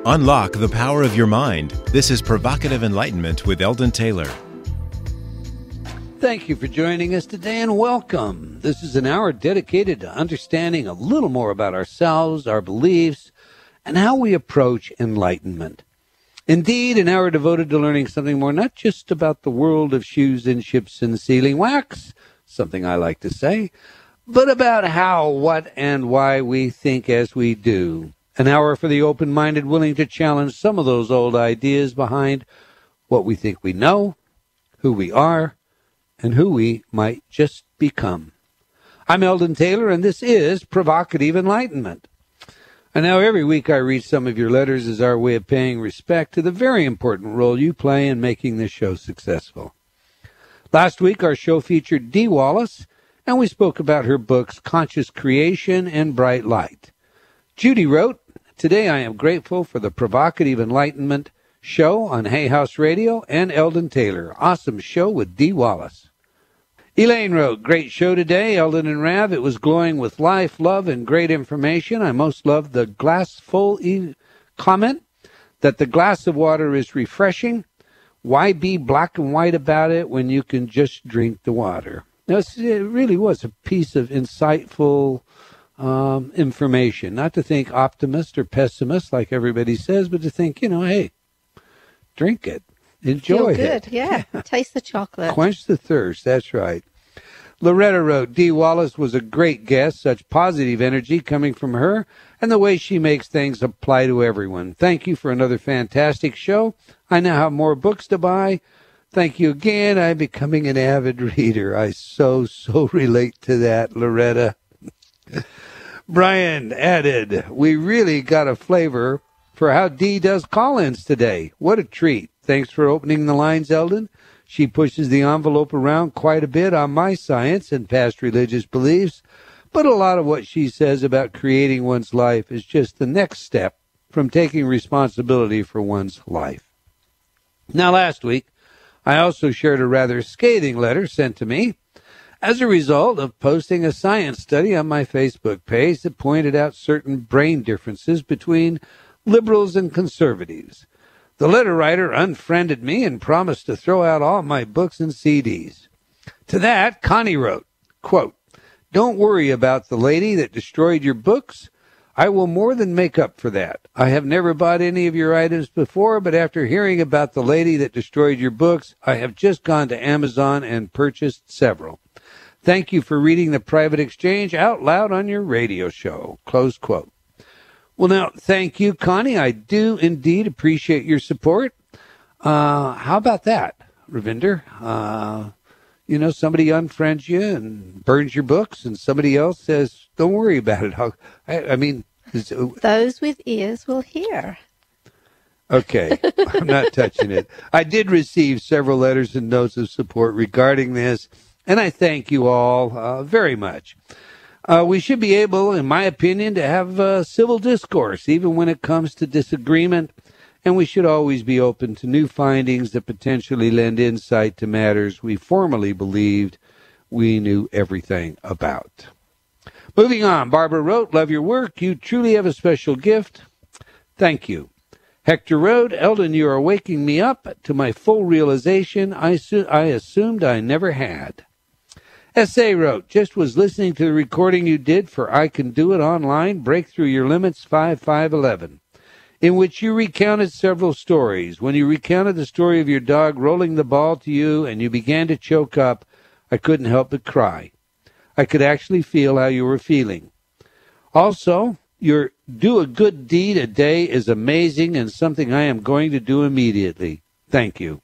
Unlock the power of your mind. This is Provocative Enlightenment with Eldon Taylor. Thank you for joining us today and welcome. This is an hour dedicated to understanding a little more about ourselves, our beliefs, and how we approach enlightenment. Indeed, an hour devoted to learning something more, not just about the world of shoes and ships and sealing wax, something I like to say, but about how, what, and why we think as we do. An hour for the open-minded, willing to challenge some of those old ideas behind what we think we know, who we are, and who we might just become. I'm Eldon Taylor, and this is Provocative Enlightenment. And now every week I read some of your letters as our way of paying respect to the very important role you play in making this show successful. Last week our show featured DeDe Wallace, and we spoke about her books Conscious Creation and Bright Light. Judy wrote, "Today I am grateful for the Provocative Enlightenment show on Hay House Radio and Eldon Taylor. Awesome show with DeDe Wallace." Elaine wrote, "Great show today, Eldon and Rav. It was glowing with life, love, and great information. I most loved the glass full comment that the glass of water is refreshing. Why be black and white about it when you can just drink the water?" Now, it really was a piece of insightful information. Not to think optimist or pessimist like everybody says, but to think, hey, drink it. Enjoy Feel good, yeah. Taste the chocolate. Quench the thirst, that's right. Loretta wrote, "DeDe Wallace was a great guest, such positive energy coming from her, and the way she makes things apply to everyone. Thank you for another fantastic show. I now have more books to buy. Thank you again. I'm becoming an avid reader." I so relate to that, Loretta. Brian added, "We really got a flavor for how Dee does call-ins today. What a treat. Thanks for opening the lines, Eldon. She pushes the envelope around quite a bit on my science and past religious beliefs, but a lot of what she says about creating one's life is just the next step from taking responsibility for one's life." Now, last week, I also shared a rather scathing letter sent to me as a result of posting a science study on my Facebook page that pointed out certain brain differences between liberals and conservatives. The letter writer unfriended me and promised to throw out all my books and CDs. To that, Connie wrote, quote, "Don't worry about the lady that destroyed your books. I will more than make up for that. I have never bought any of your items before, but after hearing about the lady that destroyed your books, I have just gone to Amazon and purchased several. Thank you for reading the private exchange out loud on your radio show." Close quote. Well, now, thank you, Connie. I do indeed appreciate your support. How about that, Ravinder? Somebody unfriends you and burns your books, and somebody else says, "Don't worry about it." Those with ears will hear. Okay, I'm not touching it. I did receive several letters and notes of support regarding this, and I thank you all very much. We should be able, in my opinion, to have civil discourse, even when it comes to disagreement, and we should always be open to new findings that potentially lend insight to matters we formerly believed we knew everything about. Moving on, Barbara wrote, "Love your work. You truly have a special gift." Thank you. Hector wrote, "Eldon, you are waking me up to my full realization I assumed I never had." S.A. wrote, "Just was listening to the recording you did for I Can Do It Online, Break Through Your Limits 5511, in which you recounted several stories. When you recounted the story of your dog rolling the ball to you and you began to choke up, I couldn't help but cry. I could actually feel how you were feeling. Also, your do a good deed a day is amazing and something I am going to do immediately. Thank you."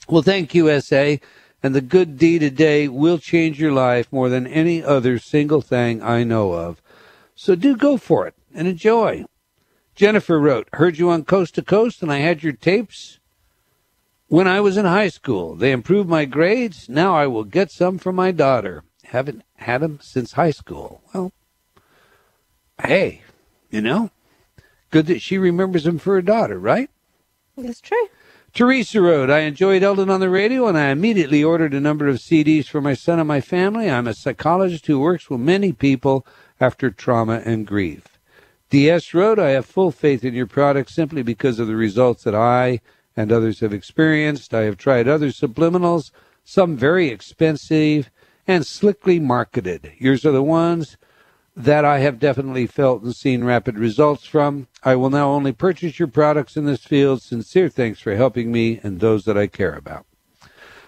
Well, thank you, S.A., and the good deed a day will change your life more than any other single thing I know of. So do go for it and enjoy. Jennifer wrote, "Heard you on Coast to Coast, and I had your tapes when I was in high school. They improved my grades. Now I will get some for my daughter. Haven't had them since high school." Well, hey, good that she remembers them for her daughter, right? That's true. Teresa wrote, "I enjoyed Eldon on the radio, and I immediately ordered a number of CDs for my son and my family. I'm a psychologist who works with many people after trauma and grief. DS wrote, I have full faith in your product simply because of the results that I and others have experienced. I have tried other subliminals, some very expensive and slickly marketed. Yours are the ones that I have definitely felt and seen rapid results from. I will now only purchase your products in this field. Sincere thanks for helping me and those that I care about.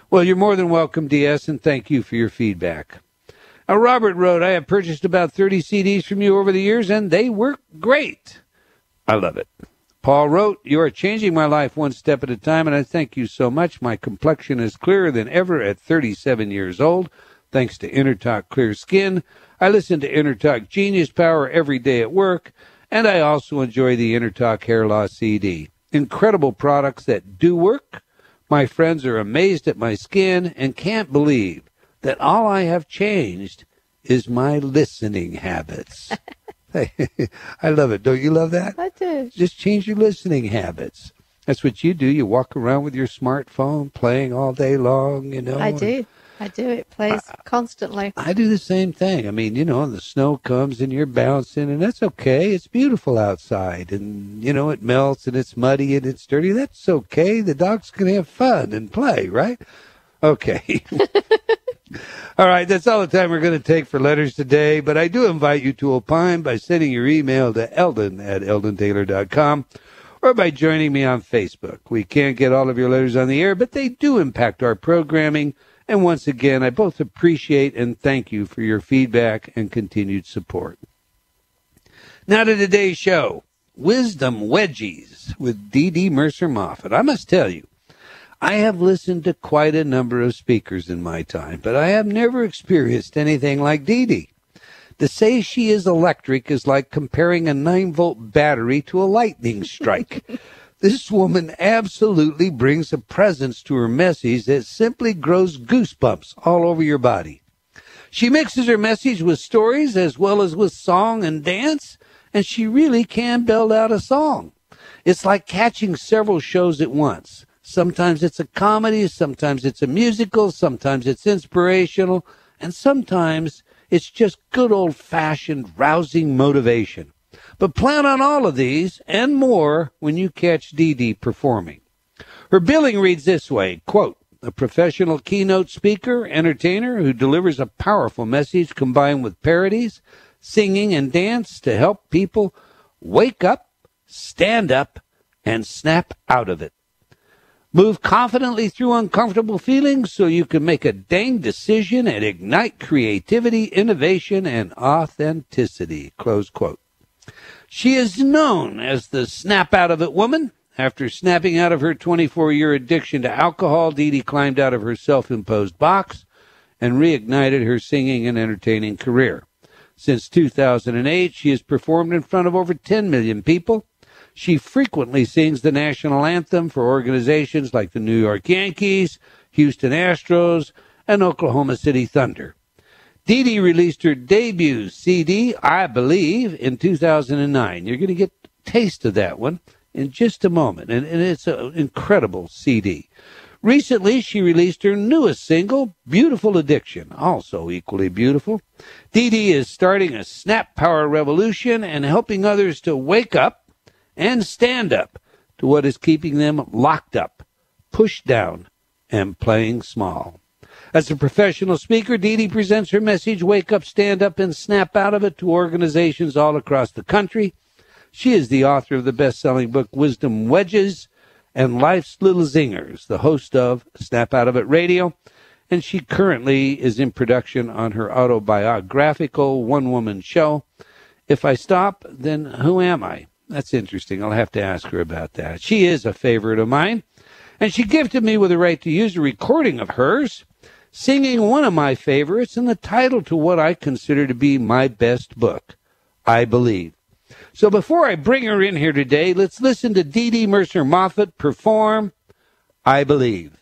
Well, you're more than welcome, DS, and thank you for your feedback. Robert wrote, I have purchased about 30 CDs from you over the years, and they work great. I love it. Paul wrote, you are changing my life one step at a time, and I thank you so much. My complexion is clearer than ever at 37 years old, thanks to InnerTalk Clear Skin. I listen to InnerTalk Genius Power every day at work, and I also enjoy the InnerTalk Hair Loss CD. Incredible products that do work. My friends are amazed at my skin and can't believe that all I have changed is my listening habits. I love it. Don't you love that? I do. Just change your listening habits. That's what you do. You walk around with your smartphone playing all day long, you know. I do. It plays constantly. I do the same thing. I mean, you know, the snow comes and you're bouncing, and that's okay. It's beautiful outside, and, you know, it melts and it's muddy and it's dirty. That's okay. The dogs can have fun and play, right? Okay. All right, that's all the time we're going to take for letters today, but I do invite you to opine by sending your email to eldon@eldontaylor.com or by joining me on Facebook. We can't get all of your letters on the air, but they do impact our programming. And once again, I both appreciate and thank you for your feedback and continued support. Now to today's show, Wisdom Wedgies with DeDe Murcer Moffett. I must tell you, I have listened to quite a number of speakers in my time, but I have never experienced anything like DeDe. To say she is electric is like comparing a 9-volt battery to a lightning strike. This woman absolutely brings a presence to her message that simply grows goosebumps all over your body. She mixes her message with stories as well as with song and dance, and she really can belt out a song. It's like catching several shows at once. Sometimes it's a comedy, sometimes it's a musical, sometimes it's inspirational, and sometimes it's just good old-fashioned rousing motivation. But plan on all of these and more when you catch DeDe performing. Her billing reads this way, quote, a professional keynote speaker, entertainer who delivers a powerful message combined with parodies, singing, and dance to help people wake up, stand up, and snap out of it. Move confidently through uncomfortable feelings so you can make a dang decision and ignite creativity, innovation, and authenticity, close quote. She is known as the snap out of it woman. After snapping out of her 24-year addiction to alcohol, DeDe climbed out of her self-imposed box and reignited her singing and entertaining career. Since 2008, she has performed in front of over 10 million people. She frequently sings the national anthem for organizations like the New York Yankees, Houston Astros, and Oklahoma City Thunder. DeDe released her debut CD, I Believe, in 2009. You're going to get a taste of that one in just a moment, and it's an incredible CD. Recently, she released her newest single, Beautiful Addiction, also equally beautiful. DeDe is starting a snap power revolution and helping others to wake up and stand up to what is keeping them locked up, pushed down, and playing small. As a professional speaker, DeDe presents her message, Wake Up, Stand Up, and Snap Out of It, to organizations all across the country. She is the author of the best-selling book, Wisdom Wedgies and Life's Little Zingers, the host of Snap Out of It Radio, and she currently is in production on her autobiographical one-woman show, If I Stop, Then Who Am I? That's interesting. I'll have to ask her about that. She is a favorite of mine, and she gifted me with the right to use a recording of hers, singing one of my favorites and the title to what I consider to be my best book, I Believe. So before I bring her in here today, let's listen to DeDe Murcer Moffett perform I Believe.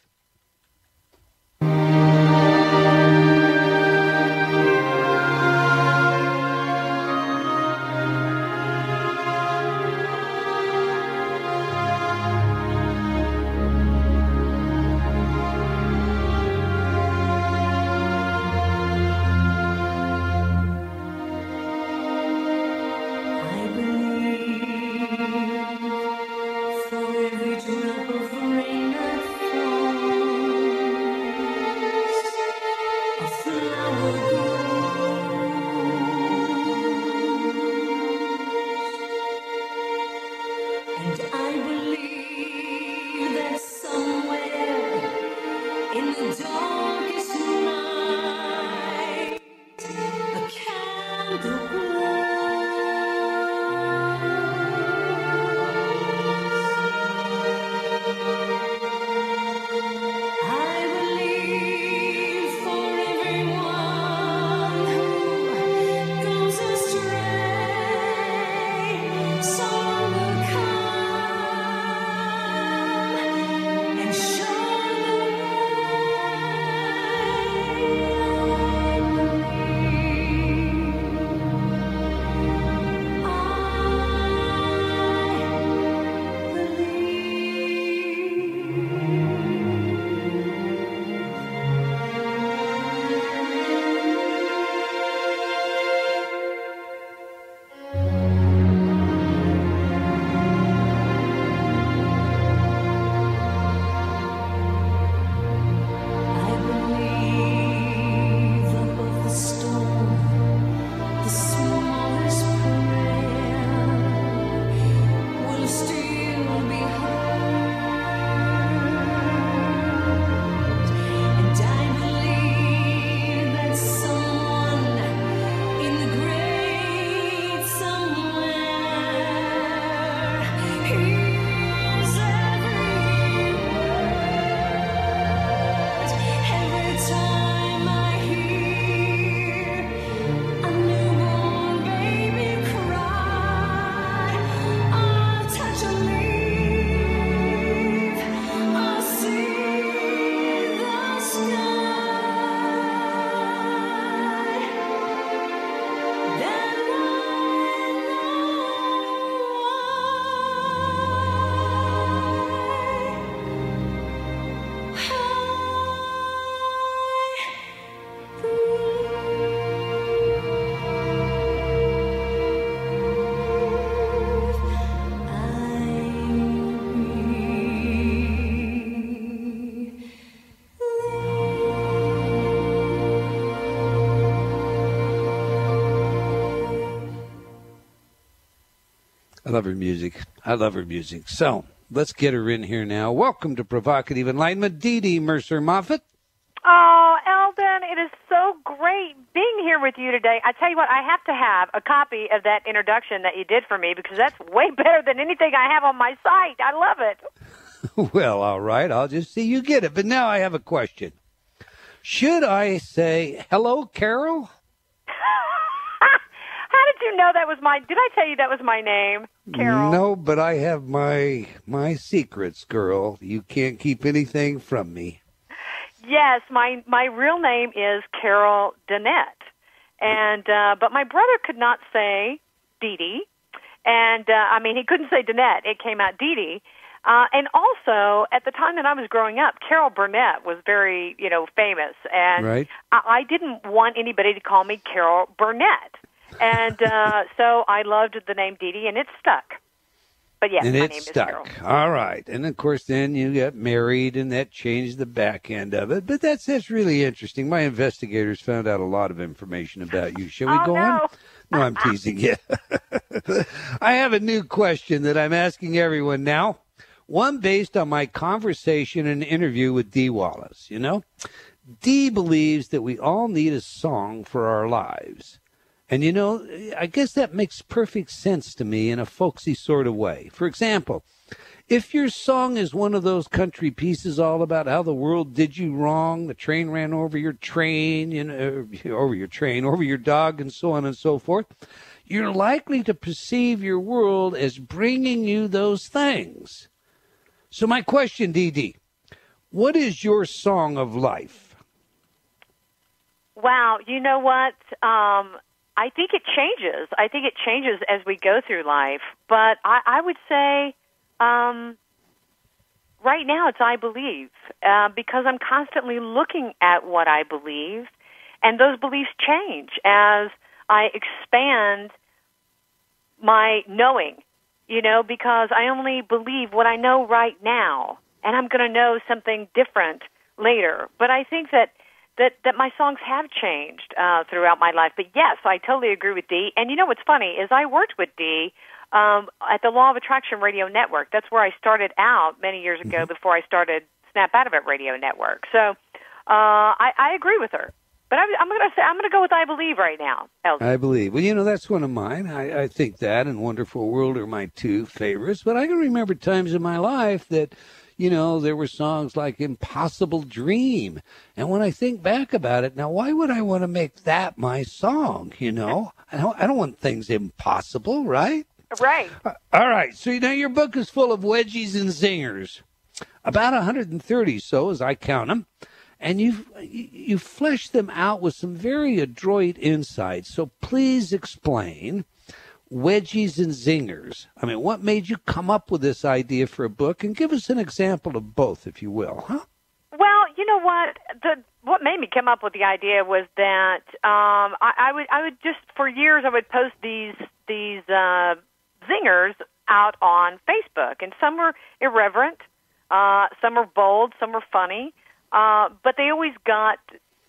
I believe I love her music. So let's get her in here now. Welcome to Provocative Enlightenment, DeDe Murcer Moffett. Oh, Eldon, it is so great being here with you today. I tell you what, I have to have a copy of that introduction that you did for me because that's way better than anything I have on my site. I love it. Well, all right. I'll just see you get it. But now I have a question. Should I say, hello, Carol? How did you know that was did I tell you that was my name, Carol? No, but I have my secrets, girl. You can't keep anything from me. Yes, my real name is Carol Danette. And, but my brother could not say DeDe. And, he couldn't say Danette. It came out DeDe. And also, at the time that I was growing up, Carol Burnett was very, famous. And right. I didn't want anybody to call me Carol Burnett. And so I loved the name DeDe, and it stuck. But yes, and my it name stuck. is Carol. All right. And, of course, then you got married, and that changed the back end of it. But that's really interesting. My investigators found out a lot of information about you. Shall we go on? No, I'm teasing you. I have a new question that I'm asking everyone now. One based on my conversation and interview with Dee Wallace. Dee believes that we all need a song for our lives. And, I guess that makes perfect sense to me in a folksy sort of way. For example, if your song is one of those country pieces all about how the world did you wrong, the train ran over your train, over your dog, and so on and so forth, you're likely to perceive your world as bringing you those things. So my question, DeDe, what is your song of life? Wow, you know what? I think it changes. I think it changes as we go through life. But I would say right now it's I believe because I'm constantly looking at what I believe, and those beliefs change as I expand my knowing, because I only believe what I know right now, and I'm going to know something different later. But I think that my songs have changed throughout my life. But yes, I totally agree with Dee. And what's funny is I worked with Dee at the Law of Attraction Radio Network. That's where I started out many years ago before I started Snap Out of It Radio Network. So I agree with her. But I'm going to go with I Believe right now, Eldon. I Believe. Well, that's one of mine. I think that and Wonderful World are my two favorites. But I can remember times in my life that there were songs like Impossible Dream. And when I think back about it, now, why would I want to make that my song, I don't want things impossible, right? Right. All right. So, your book is full of wedgies and zingers, about 130 so as I count them. And you flesh them out with some very adroit insights. So please explain wedgies and zingers. What made you come up with this idea for a book? And give us an example of both, if you will, huh? Well, you know what? What made me come up with the idea was that I would just for years I would post these zingers out on Facebook, and some were irreverent, some were bold, some were funny, but they always got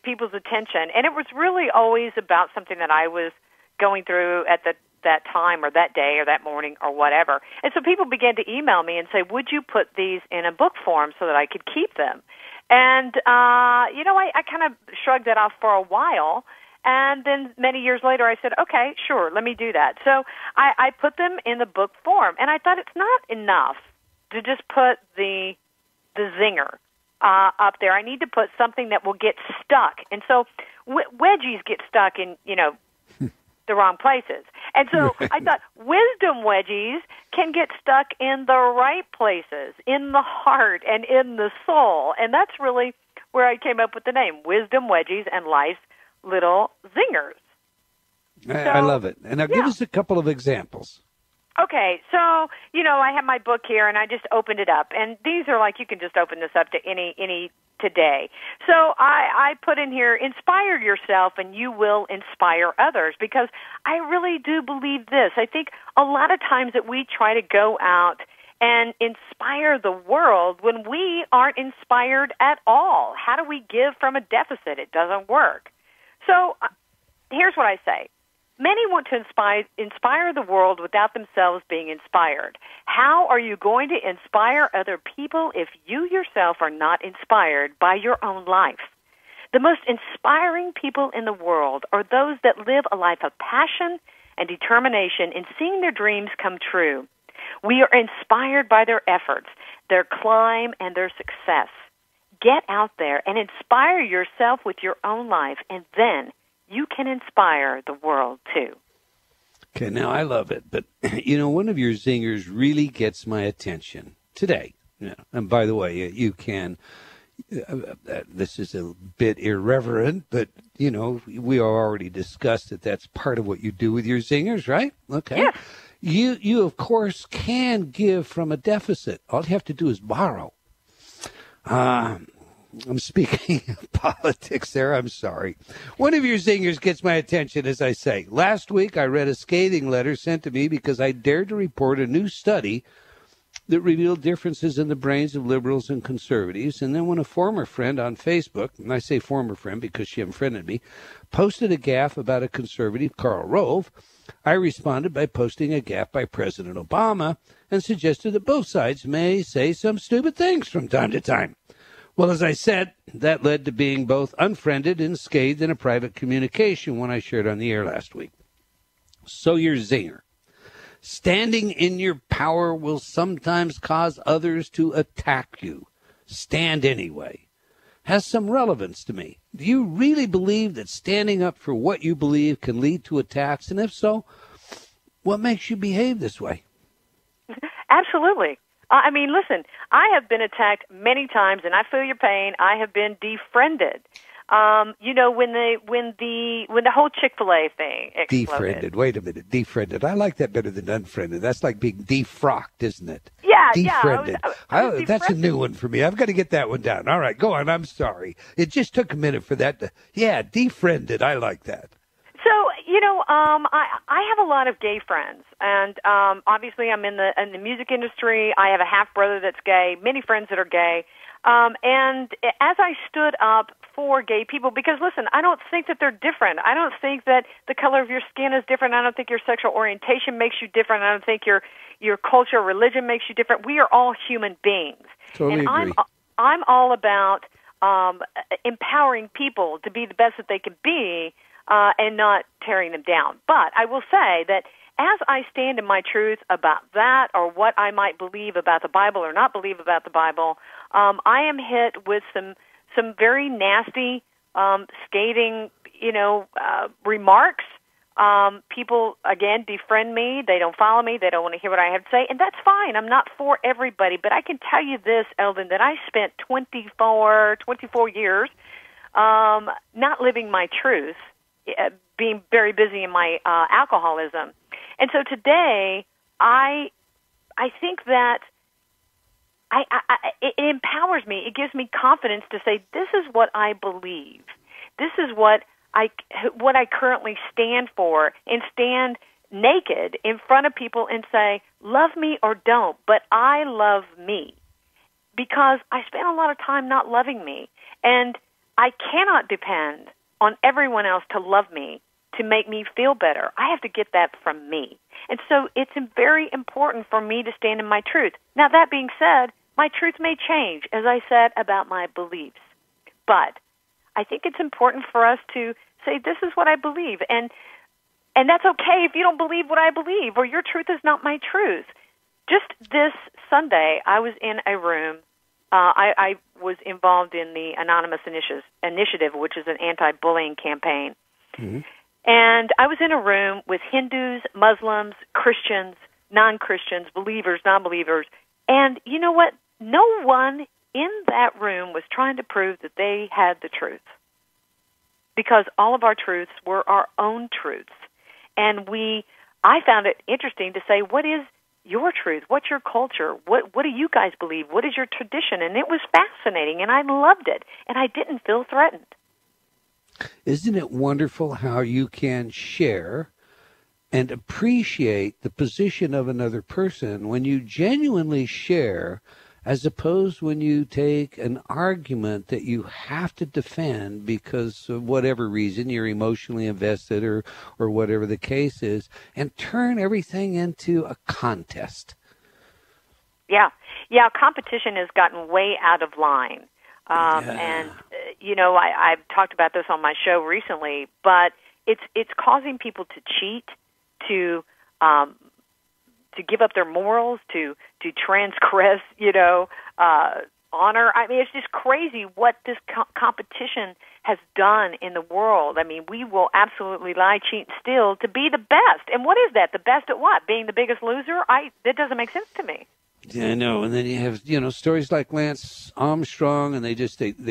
people's attention, and it was really always about something that I was going through at that time or that day or that morning or whatever. And so people began to email me and say, would you put these in a book form so that I could keep them? And, I kind of shrugged that off for a while. And then many years later, I said, okay, sure, let me do that. So I put them in the book form. And I thought it's not enough to just put the zinger up there. I need to put something that will get stuck. And so wedgies get stuck in, the wrong places. And so I thought wisdom wedgies can get stuck in the right places, in the heart and in the soul. And that's really where I came up with the name, Wisdom Wedgies and Life's Little Zingers. I love it. And now give us a couple of examples. Okay, so, I have my book here, and I just opened it up. And these are like, you can just open this up to any today. So I put in here, inspire yourself, and you will inspire others, because I really do believe this. I think a lot of times that we try to go out and inspire the world when we aren't inspired at all. How do we give from a deficit? It doesn't work. So here's what I say. Many want to inspire the world without themselves being inspired. How are you going to inspire other people if you yourself are not inspired by your own life? The most inspiring people in the world are those that live a life of passion and determination in seeing their dreams come true. We are inspired by their efforts, their climb, and their success. Get out there and inspire yourself with your own life, and then you can inspire the world too. Okay, now I love it, but one of your zingers really gets my attention today. And by the way, you can. This is a bit irreverent, but we already discussed that that's part of what you do with your zingers, right? Okay. Yeah. You of course can give from a deficit. All you have to do is borrow. I'm speaking of politics there. I'm sorry. One of your zingers gets my attention, as I say. Last week, I read a scathing letter sent to me because I dared to report a new study that revealed differences in the brains of liberals and conservatives. And then when a former friend on Facebook, and I say former friend because she unfriended me, posted a gaffe about a conservative, Karl Rove, I responded by posting a gaffe by President Obama and suggested that both sides may say some stupid things from time to time. Well, as I said, that led to being both unfriended and scathed in a private communication when I shared on the air last week. So your zinger. Standing in your power will sometimes cause others to attack you. Stand anyway. Has some relevance to me. Do you really believe that standing up for what you believe can lead to attacks? And if so, what makes you behave this way? Absolutely. I mean, listen, I have been attacked many times, and I feel your pain. I have been defriended. When the whole Chick-fil-A thing exploded. Defriended. Wait a minute. Defriended. I like that better than unfriended. That's like being defrocked, isn't it? Yeah, defriended. Yeah. I was that's a new one for me. I've got to get that one down. All right, go on. I'm sorry. It just took a minute for that to. Yeah, defriended. I like that. So, I have a lot of gay friends, and obviously I'm in the music industry. I have a half brother that's gay, many friends that are gay. And as I stood up for gay people, because listen, I don't think that they're different. I don't think that the color of your skin is different. I don't think your sexual orientation makes you different. I don't think your culture or religion makes you different. We are all human beings. Totally and agree. I'm all about empowering people to be the best that they can be and not tearing them down. But I will say that as I stand in my truth about that or what I might believe about the Bible or not believe about the Bible, I am hit with some very nasty, scathing, remarks. People, again, defriend me. They don't follow me. They don't want to hear what I have to say. And that's fine. I'm not for everybody. But I can tell you this, Eldon, that I spent 24 years not living my truth, being very busy in my alcoholism. And so today, I think that it empowers me. It gives me confidence to say, this is what I believe. This is what I currently stand for, and stand naked in front of people and say, love me or don't, but I love me. Because I spent a lot of time not loving me, and I cannot depend on everyone else to love me, to make me feel better. I have to get that from me. And so it's very important for me to stand in my truth. Now, that being said, my truth may change, as I said, about my beliefs. But I think it's important for us to say, this is what I believe. And that's okay if you don't believe what I believe, or your truth is not my truth. Just this Sunday, I was in a room. I was involved in the Anonymous Initiative, which is an anti-bullying campaign. Mm-hmm. And I was in a room with Hindus, Muslims, Christians, non-Christians, believers, non-believers. And you know what? No one in that room was trying to prove that they had the truth, because all of our truths were our own truths. And I found it interesting to say, what is your truth? What's your culture? What do you guys believe? What is your tradition? And it was fascinating, and I loved it, and I didn't feel threatened. Isn't it wonderful how you can share and appreciate the position of another person when you genuinely share as opposed when you take an argument that you have to defend because of whatever reason you're emotionally invested or whatever the case is, and turn everything into a contest. Yeah, competition has gotten way out of line. And, I've talked about this on my show recently, but it's causing people to cheat, to give up their morals, to transgress, honor. I mean, it's just crazy what this competition has done in the world. I mean, we will absolutely lie, cheat, and steal to be the best. And what is that? The best at what? Being the biggest loser? That doesn't make sense to me. Yeah, I know. And then you have, stories like Lance Armstrong, and they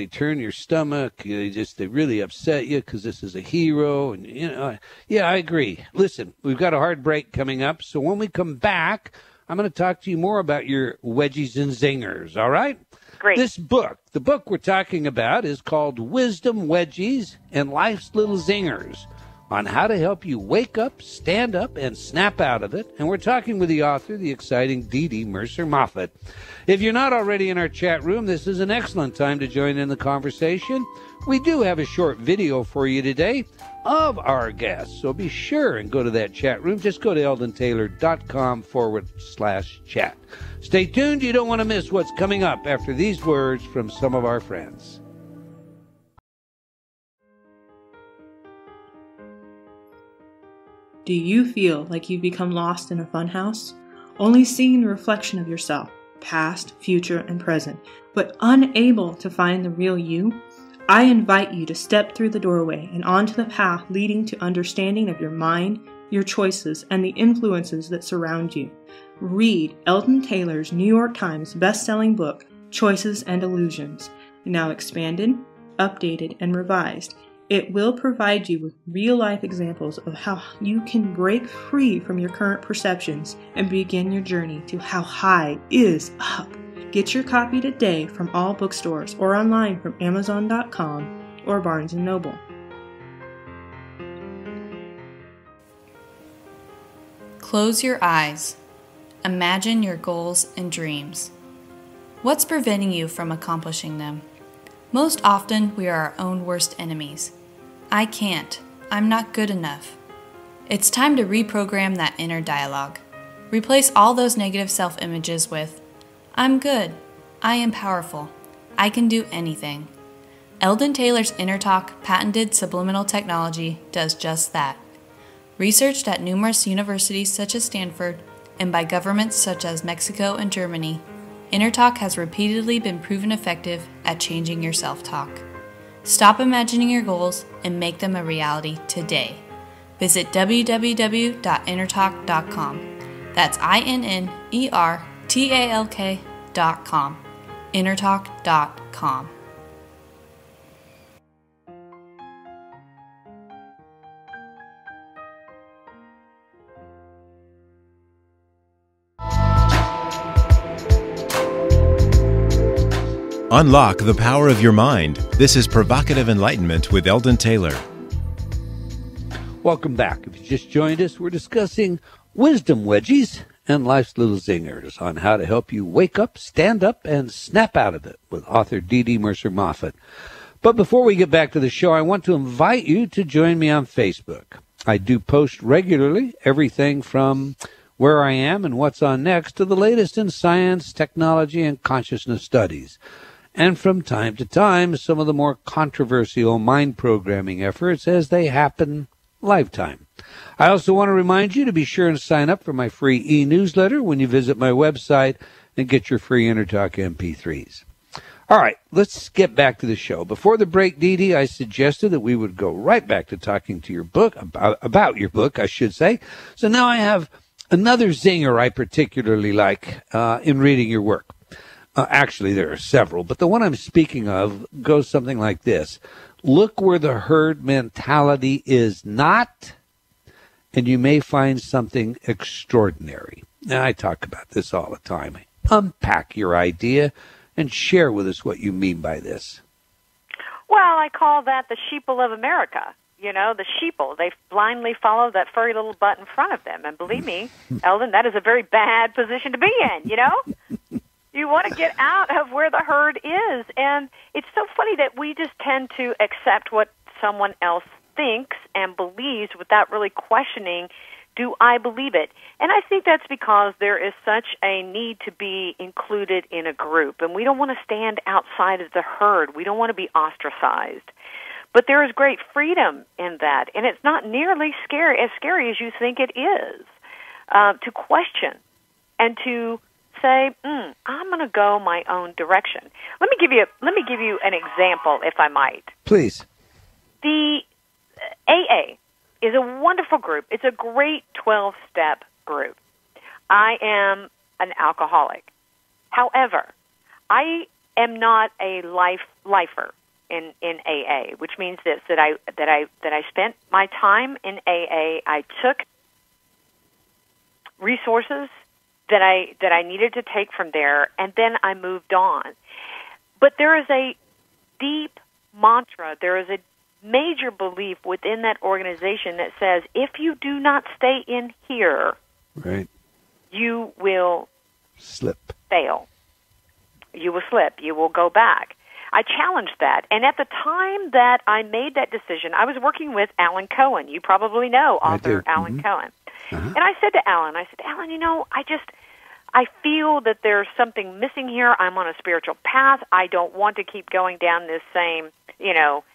turn your stomach. They really upset you because this is a hero. And, yeah, I agree. Listen, we've got a hard break coming up. So when we come back, I'm going to talk to you more about your wedgies and zingers. All right? Great. The book we're talking about is called Wisdom, Wedgies, and Life's Little Zingers, on how to help you wake up, stand up, and snap out of it. And we're talking with the author, the exciting DeDe Murcer Moffett. If you're not already in our chat room, this is an excellent time to join in the conversation. We do have a short video for you today of our guests, so be sure and go to that chat room. Just go to eldontaylor.com/chat. Stay tuned. You don't want to miss what's coming up after these words from some of our friends. Do you feel like you've become lost in a funhouse, only seeing the reflection of yourself, past, future, and present, but unable to find the real you? I invite you to step through the doorway and onto the path leading to understanding of your mind, your choices, and the influences that surround you. Read Eldon Taylor's New York Times best-selling book, Choices and Illusions, now expanded, updated, and revised. It will provide you with real-life examples of how you can break free from your current perceptions and begin your journey to how high is up. Get your copy today from all bookstores or online from Amazon.com or Barnes & Noble. Close your eyes. Imagine your goals and dreams. What's preventing you from accomplishing them? Most often, we are our own worst enemies. I can't. I'm not good enough. It's time to reprogram that inner dialogue. Replace all those negative self-images with, I'm good. I am powerful. I can do anything. Eldon Taylor's Inner Talk patented subliminal technology does just that. Researched at numerous universities such as Stanford and by governments such as Mexico and Germany, Inner Talk has repeatedly been proven effective at changing your self-talk. Stop imagining your goals and make them a reality today. Visit www.innertalk.com. That's INNERTALK.com. Innertalk.com. Unlock the power of your mind. This is Provocative Enlightenment with Eldon Taylor. Welcome back. If you just joined us, we're discussing Wisdom, Wedgies, and Life's Little Zingers on how to help you wake up, stand up, and snap out of it with author DeDe Murcer Moffett. But before we get back to the show, I want to invite you to join me on Facebook. I do post regularly everything from where I am and what's on next to the latest in science, technology, and consciousness studies. And from time to time, some of the more controversial mind programming efforts as they happen lifetime. I also want to remind you to be sure and sign up for my free e-newsletter when you visit my website and get your free InnerTalk MP3s. All right, let's get back to the show. Before the break, DeDe, I suggested that we would go right back to talking to your book, about your book, I should say. So now I have another zinger I particularly like in reading your work. Actually, there are several, but the one I'm speaking of goes something like this. Look where the herd mentality is not, and you may find something extraordinary. Now, I talk about this all the time. Unpack your idea and share with us what you mean by this. Well, I call that the sheeple of America. You know, the sheeple. They blindly follow that furry little butt in front of them. And believe me, Eldon, that is a very bad position to be in, you know? You want to get out of where the herd is. And it's so funny that we just tend to accept what someone else thinks and believes without really questioning, do I believe it? And I think that's because there is such a need to be included in a group, and we don't want to stand outside of the herd. We don't want to be ostracized. But there is great freedom in that, and it's not nearly as scary as you think it is, to question and to say, I'm going to go my own direction. Let me give you an example, if I might. Please. The AA is a wonderful group. It's a great 12-step group. I am an alcoholic. However, I am not a lifer in AA, which means this, that I spent my time in AA. I took resources that I needed to take from there, and then I moved on. But there is a deep mantra, there is a major belief within that organization that says, if you do not stay in here, right, you will fail. You will slip. You will go back. I challenged that. And at the time that I made that decision, I was working with Alan Cohen. You probably know author Alan Cohen. And I said to Alan, Alan, I feel that there's something missing here. I'm on a spiritual path. I don't want to keep going down this same,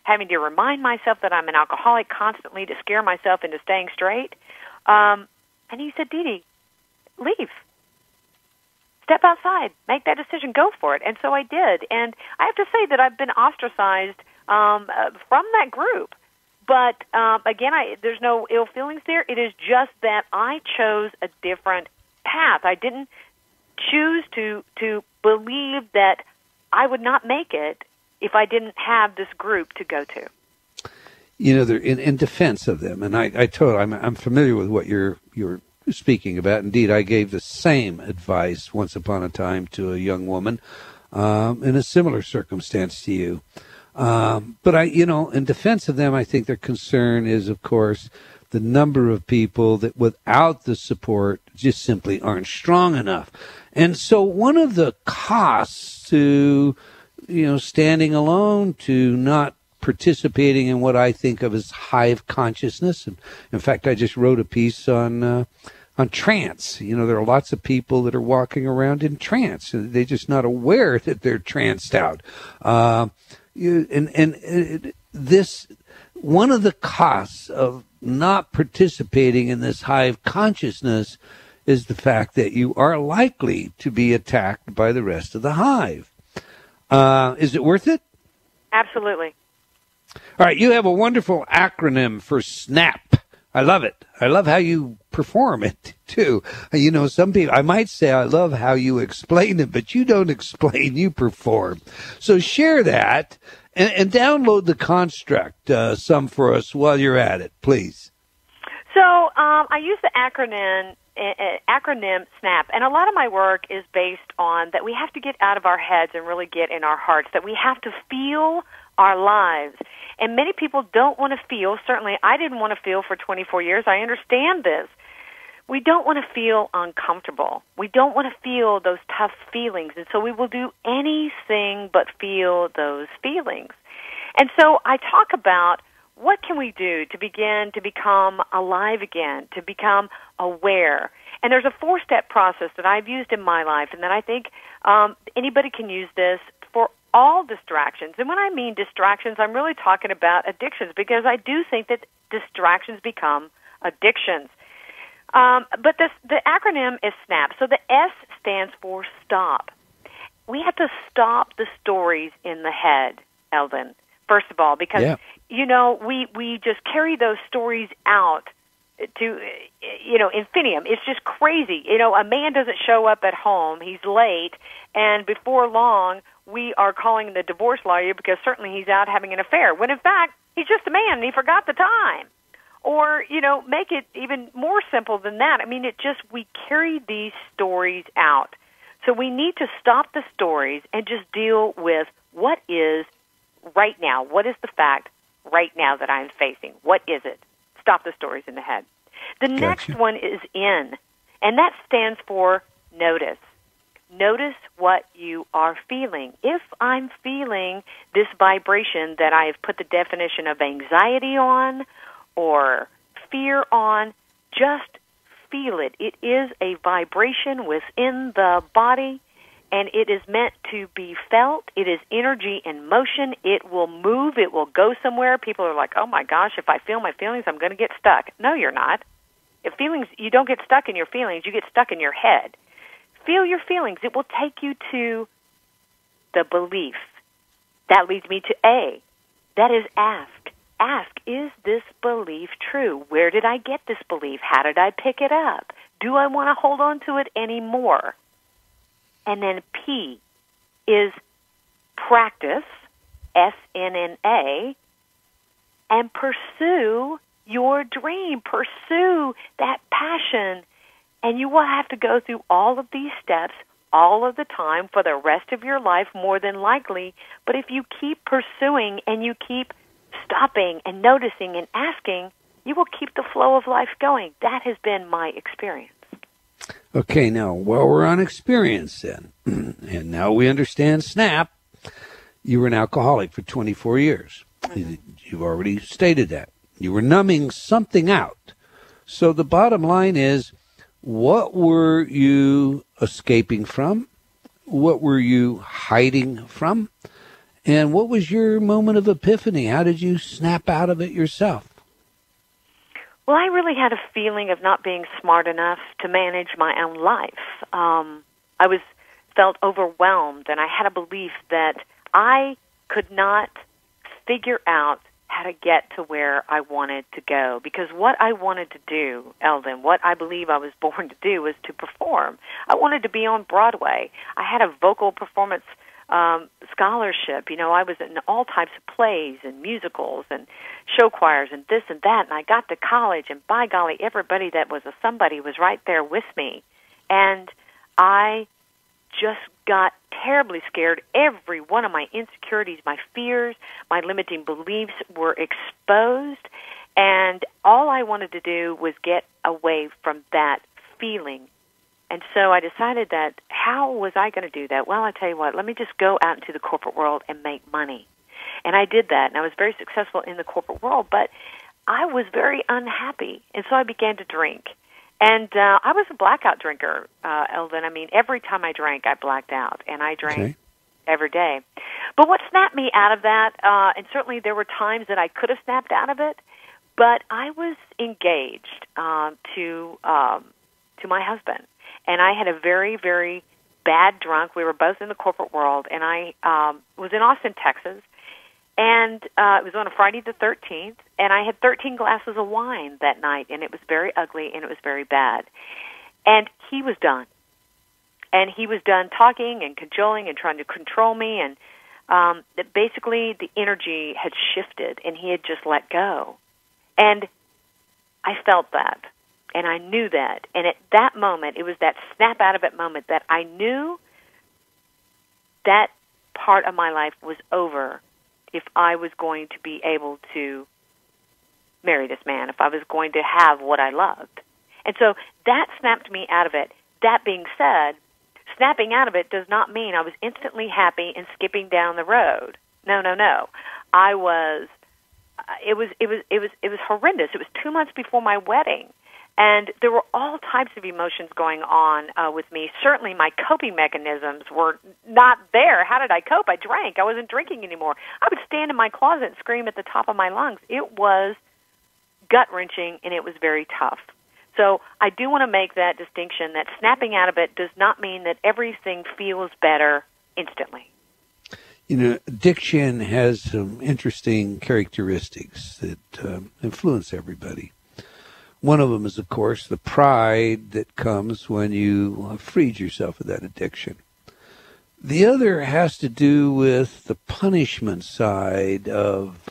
having to remind myself that I'm an alcoholic constantly to scare myself into staying straight. And he said, DeDe, leave. Step outside. Make that decision. Go for it. And so I did. And I have to say that I've been ostracized from that group. But, again, there's no ill feelings there. It is just that I chose a different path. I didn't choose to believe that I would not make it if I didn't have this group to go to. They're in defense of them, and I'm familiar with what you're speaking about. Indeed, I gave the same advice once upon a time to a young woman in a similar circumstance to you. But in defense of them, I think their concern is, of course, the number of people that without the support just simply aren't strong enough. And so one of the costs to, standing alone, to not participating in what I think of as hive consciousness. And in fact, I just wrote a piece on trance. There are lots of people that are walking around in trance. They're just not aware that they're tranced out. This, one of the costs of not participating in this hive consciousness is the fact that you are likely to be attacked by the rest of the hive. Is it worth it? Absolutely. All right, you have a wonderful acronym for SNAP. I love it. I love how you perform it, too. Some people, I might say I love how you explain it, but you don't explain, you perform. So share that and download the construct, some for us while you're at it, please. So I use the acronym SNAP, and a lot of my work is based on that we have to get out of our heads and really get in our hearts, that we have to feel our lives. And many people don't want to feel. Certainly, I didn't want to feel for 24 years. I understand this. We don't want to feel uncomfortable. We don't want to feel those tough feelings. And so we will do anything but feel those feelings. And so I talk about what can we do to begin to become alive again, to become aware. And there's a 4-step process that I've used in my life, and that I think anybody can use this for all distractions. And when I mean distractions, I'm really talking about addictions, because I do think that distractions become addictions. But the acronym is SNAP. So the S stands for stop. We have to stop the stories in the head, Eldon, first of all, because, we just carry those stories out to, infinitum. It's just crazy. A man doesn't show up at home. He's late, and before long, we are calling the divorce lawyer because certainly he's out having an affair, when in fact, he's just a man and he forgot the time. Or, make it even more simple than that. I mean, we carry these stories out. So we need to stop the stories and just deal with what is right now. What is the fact right now that I'm facing? What is it? Stop the stories in the head. The next one is in, and that stands for notice. notice what you are feeling. If I'm feeling this vibration that I have put the definition of anxiety on or fear on, just feel it. It is a vibration within the body, and it is meant to be felt. It is energy in motion. It will move. It will go somewhere. People are like, oh, my gosh, if I feel my feelings, I'm going to get stuck. No, you're not. If feelings, you don't get stuck in your feelings. You get stuck in your head. Feel your feelings. It will take you to the belief. That leads me to A. That is ask. Ask, is this belief true? Where did I get this belief? How did I pick it up? Do I want to hold on to it anymore? And then P is practice, SNNA, and pursue your dream. Pursue that passion. And you will have to go through all of these steps all of the time for the rest of your life, more than likely. But if you keep pursuing and you keep stopping and noticing and asking, you will keep the flow of life going. That has been my experience. Okay, now, while we're on experience then, and now we understand SNAP, you were an alcoholic for 24 years. Mm-hmm. You've already stated that. You were numbing something out. So the bottom line is, what were you escaping from? What were you hiding from? And what was your moment of epiphany? How did you snap out of it yourself? Well, I really had a feeling of not being smart enough to manage my own life. I felt overwhelmed, and I had a belief that I could not figure out how to get to where I wanted to go. Because what I wanted to do, Eldon, what I believe I was born to do, was to perform. I wanted to be on Broadway. I had a vocal performance scholarship. You know, I was in all types of plays and musicals and show choirs and this and that, and I got to college, and by golly, everybody that was a somebody was right there with me. And I just got terribly scared. Every one of my insecurities, my fears, my limiting beliefs were exposed, and all I wanted to do was get away from that feeling. And so I decided that how was I going to do that? Well, I tell you what, let me just go out into the corporate world and make money. And I did that, and I was very successful in the corporate world, but I was very unhappy, and so I began to drink. And I was a blackout drinker, Eldon. I mean, every time I drank, I blacked out, and I drank every day. But what snapped me out of that, and certainly there were times that I could have snapped out of it, but I was engaged to my husband. And I had a very, very bad drunk. We were both in the corporate world, and I was in Austin, Texas, and it was on a Friday the 13th, and I had 13 glasses of wine that night, and it was very ugly, and it was very bad. And he was done. And he was done talking and cajoling and trying to control me, and basically the energy had shifted, and he had just let go. And I felt that. And I knew that. And at that moment, it was that snap out of it moment that I knew that part of my life was over if I was going to be able to marry this man, if I was going to have what I loved. And so that snapped me out of it. That being said, snapping out of it does not mean I was instantly happy and skipping down the road. No, no, no. I was it was horrendous. It was 2 months before my wedding. And there were all types of emotions going on with me. Certainly my coping mechanisms were not there. How did I cope? I drank. I wasn't drinking anymore. I would stand in my closet and scream at the top of my lungs. It was gut-wrenching, and it was very tough. So I do want to make that distinction that snapping out of it does not mean that everything feels better instantly. You know, addiction has some interesting characteristics that influence everybody. One of them is, of course, the pride that comes when you freed yourself of that addiction. The other has to do with the punishment side of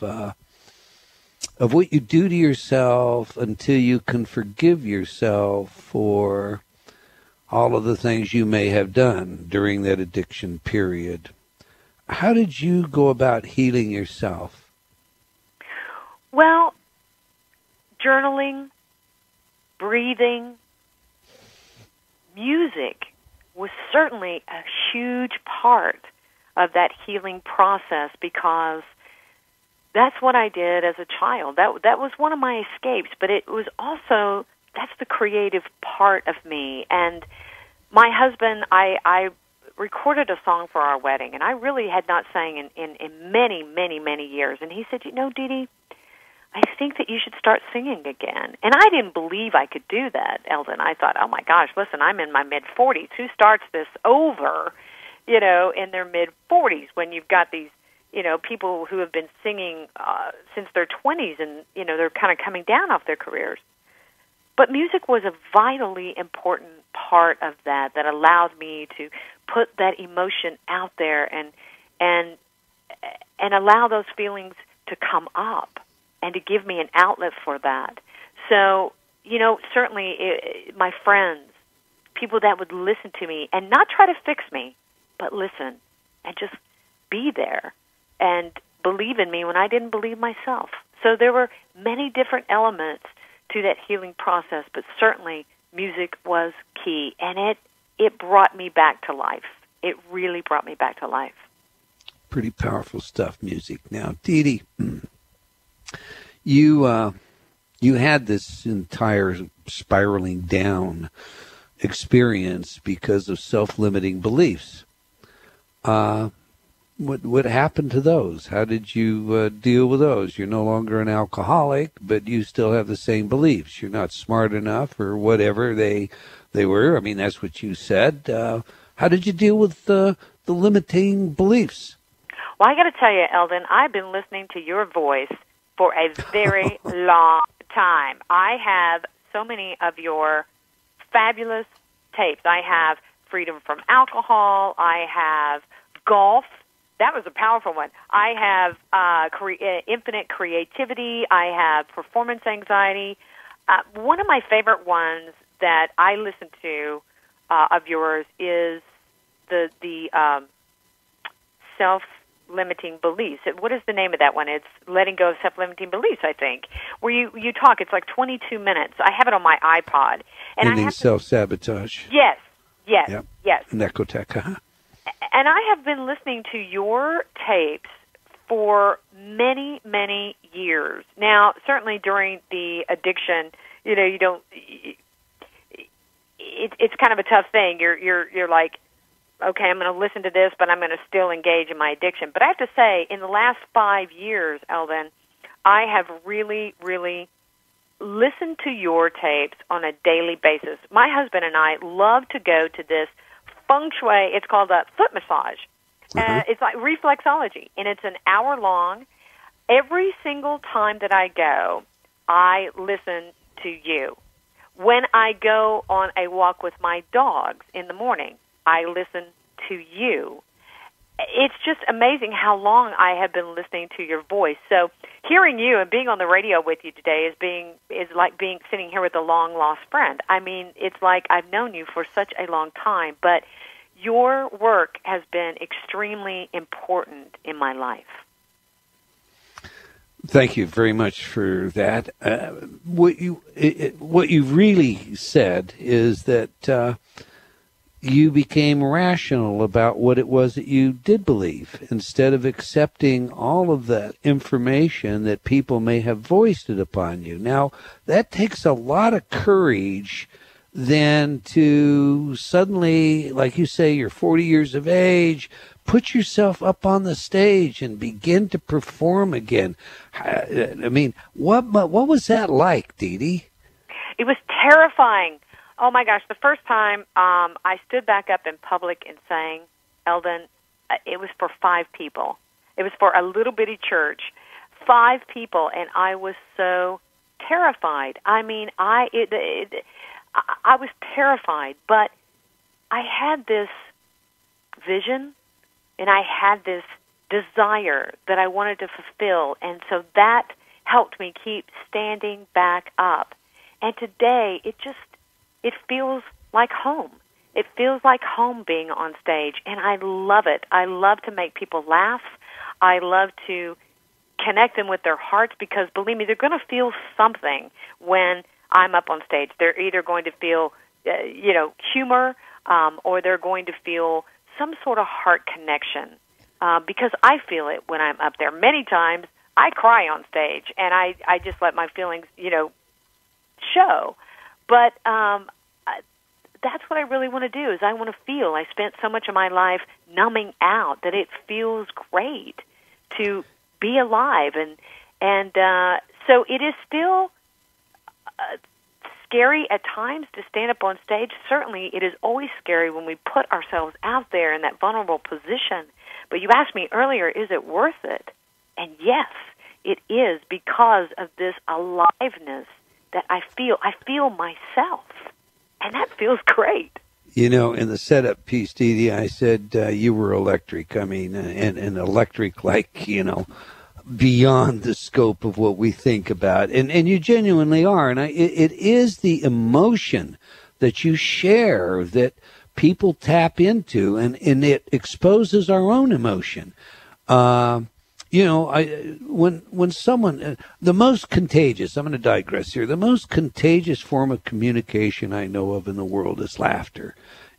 what you do to yourself until you can forgive yourself for all of the things you may have done during that addiction period. How did you go about healing yourself? Well, journaling, breathing, music was certainly a huge part of that healing process, because that's what I did as a child. That was one of my escapes, but it was also, that's the creative part of me. And my husband, I recorded a song for our wedding, and I really had not sang in many, many, many years. And he said, DeDe, I think that you should start singing again. And I didn't believe I could do that, Eldon. I thought, oh my gosh, listen, I'm in my mid-40s. Who starts this over, in their mid-40s, when you've got these, people who have been singing since their 20s, and, they're kind of coming down off their careers. But music was a vitally important part of that allowed me to put that emotion out there and allow those feelings to come up and to give me an outlet for that. So, certainly my friends, people that would listen to me and not try to fix me, but listen and just be there and believe in me when I didn't believe myself. So there were many different elements to that healing process, but certainly music was key, and it brought me back to life. It really brought me back to life. Pretty powerful stuff, music. Now, DeDe, you had this entire spiraling down experience because of self-limiting beliefs. What happened to those? How did you deal with those? You're no longer an alcoholic, but you still have the same beliefs. You're not smart enough, or whatever they were. I mean, that's what you said. How did you deal with the limiting beliefs? Well, I got to tell you, Eldon, I've been listening to your voice for a very long time. I have so many of your fabulous tapes. I have Freedom from Alcohol. I have Golf. That was a powerful one. I have Infinite Creativity. I have Performance Anxiety. One of my favorite ones that I listen to of yours is the self-limiting beliefs. What is the name of that one? It's Letting Go of Self-Limiting Beliefs, I think, where you talk. It's like 22 minutes. I have it on my iPod. And Ending self-sabotage. Yes. Yep. Yes. Necotech, And I have been listening to your tapes for many, many years. Now, certainly during the addiction, you don't. It's kind of a tough thing. You're like, okay, I'm going to listen to this, but I'm going to still engage in my addiction. But I have to say, in the last 5 years, Eldon, I have really, really listened to your tapes on a daily basis. My husband and I love to go to this feng shui. It's called a foot massage. It's like reflexology, and it's an hour long. Every single time that I go, I listen to you. When I go on a walk with my dogs in the morning, I listen to you. It's just amazing how long I have been listening to your voice. So hearing you and being on the radio with you today is like sitting here with a long lost friend. I mean, it's like I've known you for such a long time, but your work has been extremely important in my life. Thank you very much for that. What you really said is that you became rational about what it was that you did believe, instead of accepting all of that information that people may have voiced it upon you. Now, that takes a lot of courage then to suddenly, like you say, you're 40 years of age, put yourself up on the stage and begin to perform again. I mean, what was that like, DeDe? It was terrifying. Oh, my gosh. The first time I stood back up in public and sang, Eldon, it was for 5 people. It was for a little bitty church, 5 people, and I was so terrified. I mean, I was terrified, but I had this vision, and I had this desire that I wanted to fulfill, and so that helped me keep standing back up. And today, it feels like home. It feels like home being on stage, and I love it. I love to make people laugh. I love to connect them with their hearts, because, believe me, they're going to feel something when I'm up on stage. They're either going to feel, humor, or they're going to feel some sort of heart connection, because I feel it when I'm up there. Many times I cry on stage, and I just let my feelings, show. But that's what I really want to do, is I want to feel. I spent so much of my life numbing out that it feels great to be alive. And so it is still scary at times to stand up on stage. Certainly it is always scary when we put ourselves out there in that vulnerable position. But you asked me earlier, is it worth it? And yes, it is, because of this aliveness that I feel. I feel myself. And that feels great. In the setup piece, DeDe, I said you were electric. I mean, and electric, like, beyond the scope of what we think about. And you genuinely are. And it is the emotion that you share that people tap into, and it exposes our own emotion. When someone, the most contagious, I'm going to digress here, the most contagious form of communication I know of in the world is laughter.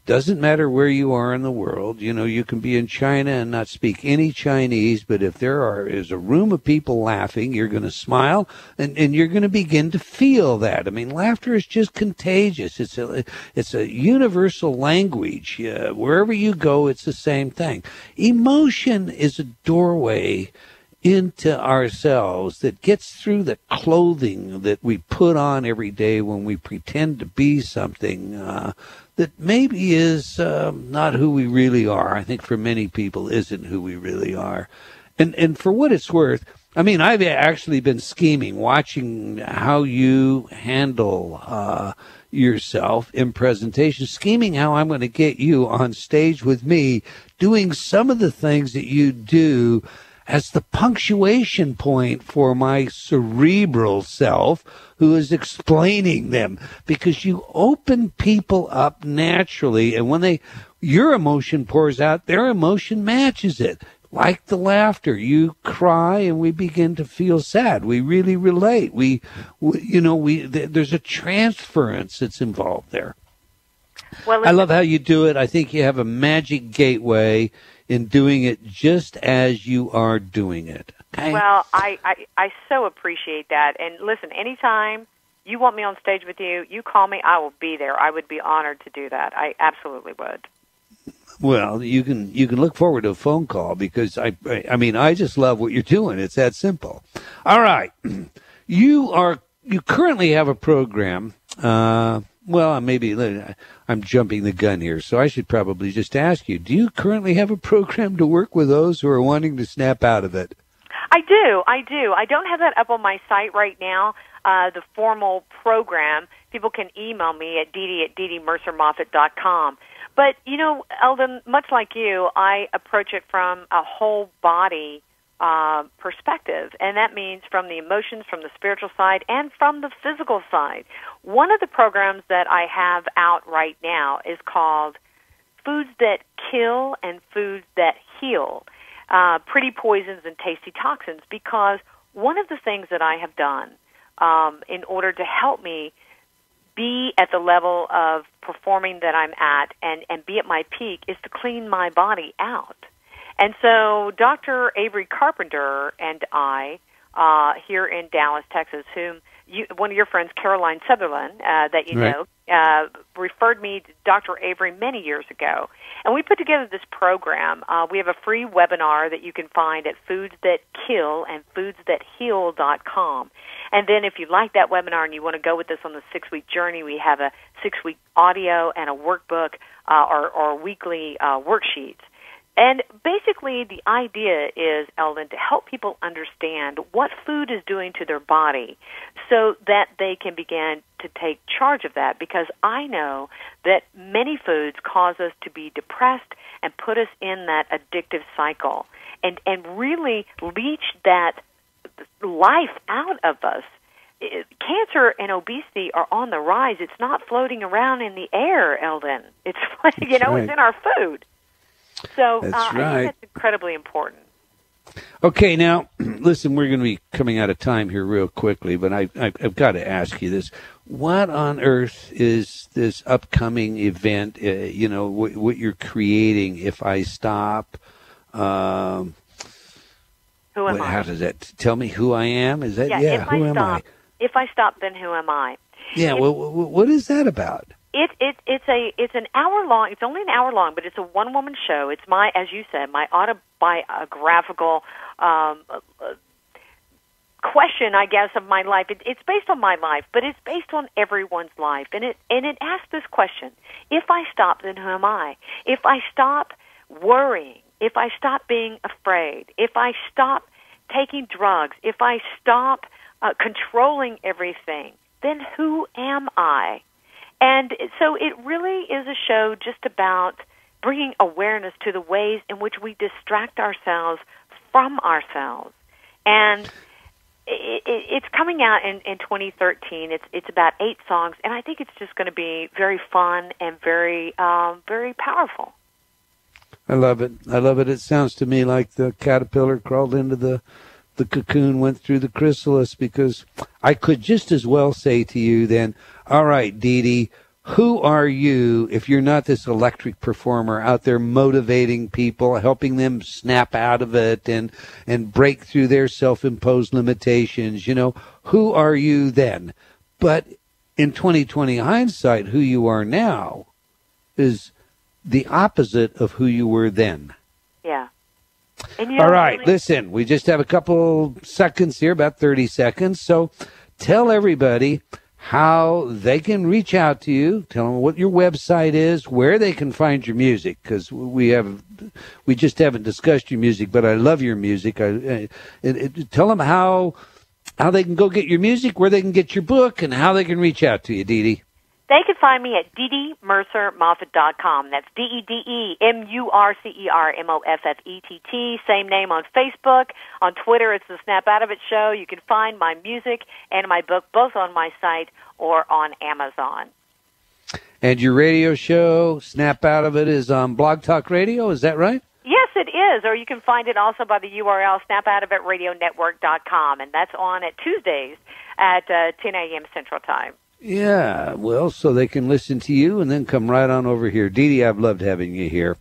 Doesn't matter where you are in the world. You can be in China and not speak any Chinese, but if there is a room of people laughing, you're going to smile, and you're going to begin to feel that. I mean, laughter is just contagious. It's a universal language. Wherever you go, it's the same thing. Emotion is a doorway into ourselves that gets through the clothing that we put on every day when we pretend to be something that maybe is not who we really are. I think for many people isn't who we really are. And for what it's worth, I mean, I've actually been scheming, watching how you handle yourself in presentation, scheming how I'm going to get you on stage with me, doing some of the things that you do as the punctuation point for my cerebral self who is explaining them, because you open people up naturally, and when your emotion pours out, their emotion matches it. Like the laughter, you cry and we begin to feel sad. We really relate. There's a transference that's involved there. Well, I love how you do it. I think you have a magic gateway in doing it just as you are doing it. Okay? Well, I so appreciate that. And listen, anytime you want me on stage with you, you call me, I will be there. I would be honored to do that. I absolutely would. Well, you can look forward to a phone call, because I just love what you're doing. It's that simple. All right. You currently have a program. Maybe I'm jumping the gun here, so I should probably just ask you, do you currently have a program to work with those who are wanting to snap out of it? I do. I don't have that up on my site right now, the formal program. People can email me at DeDe@DeDeMurcerMoffett.com. But, Eldon, much like you, I approach it from a whole body perspective, and that means from the emotions, from the spiritual side, and from the physical side. One of the programs that I have out right now is called Foods That Kill and Foods That Heal, Pretty Poisons and Tasty Toxins, because one of the things that I have done in order to help me be at the level of performing that I'm at and be at my peak is to clean my body out. And so Dr. Avery Carpenter and I, here in Dallas, Texas, one of your friends, Caroline Sutherland, that you know, referred me to Dr. Avery many years ago. And we put together this program. We have a free webinar that you can find at FoodsThatKill and FoodsThatHeal.com. And then if you like that webinar and you want to go with us on the 6-week journey, we have a 6-week audio and a workbook or weekly worksheets. And basically the idea is, Eldon, to help people understand what food is doing to their body so that they can begin to take charge of that, because I know that many foods cause us to be depressed and put us in that addictive cycle and really leach that life out of us. Cancer and obesity are on the rise. It's not floating around in the air, Eldon. It's, it's in our food. So I think that's incredibly important. Okay, now, listen, we're going to be coming out of time here real quickly, but I've got to ask you this. What on earth is this upcoming event, what you're creating, If I Stop? Who am I? How does that, tell me who I am? Is that, who am I? If I stop, then who am I? Yeah, what is that about? It's an hour long. It's only an hour long, but it's a one-woman show. It's my, as you said, my autobiographical question, I guess, of my life. It's based on my life, but it's based on everyone's life, and it asks this question: if I stop, then who am I? If I stop worrying, if I stop being afraid, if I stop taking drugs, if I stop controlling everything, then who am I? And so it really is a show just about bringing awareness to the ways in which we distract ourselves from ourselves. And it's coming out in 2013. It's about 8 songs, and I think it's just going to be very fun and very very powerful. I love it. It sounds to me like the caterpillar crawled into the cocoon, went through the chrysalis, because I could just as well say to you then, all right, DeDe, who are you if you're not this electric performer out there motivating people, helping them snap out of it and break through their self-imposed limitations? Who are you then? But in 2020 hindsight, who you are now is the opposite of who you were then. Yeah. All right, listen, we just have a couple seconds here, about 30 seconds. So tell everybody how they can reach out to you. Tell them what your website is, where they can find your music, because we just haven't discussed your music, but I love your music. Tell them how they can go get your music, where they can get your book, and how they can reach out to you, DeDe. They can find me at DeDeMurcerMoffett.com. That's DeDeMurcerMoffett. Same name on Facebook. On Twitter, it's The Snap Out of It Show. You can find my music and my book both on my site or on Amazon. And your radio show, Snap Out of It, is on Blog Talk Radio. Is that right? Yes, it is. Or you can find it also by the URL snapoutofittradionetwork.com. And that's on at Tuesdays at 10 a.m. Central Time. Yeah, well, so they can listen to you and then come right on over here. DeDe, I've loved having you here.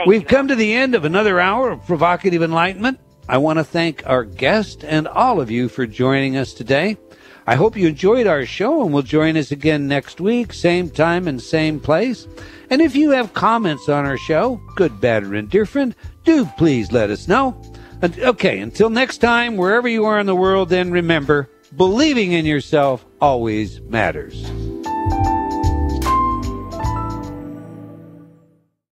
We've come to the end of another hour of Provocative Enlightenment. I want to thank our guest and all of you for joining us today. I hope you enjoyed our show and will join us again next week, same time and same place. And if you have comments on our show, good, bad, or indifferent, do please let us know. Okay, until next time, wherever you are in the world, then remember, believing in yourself always matters.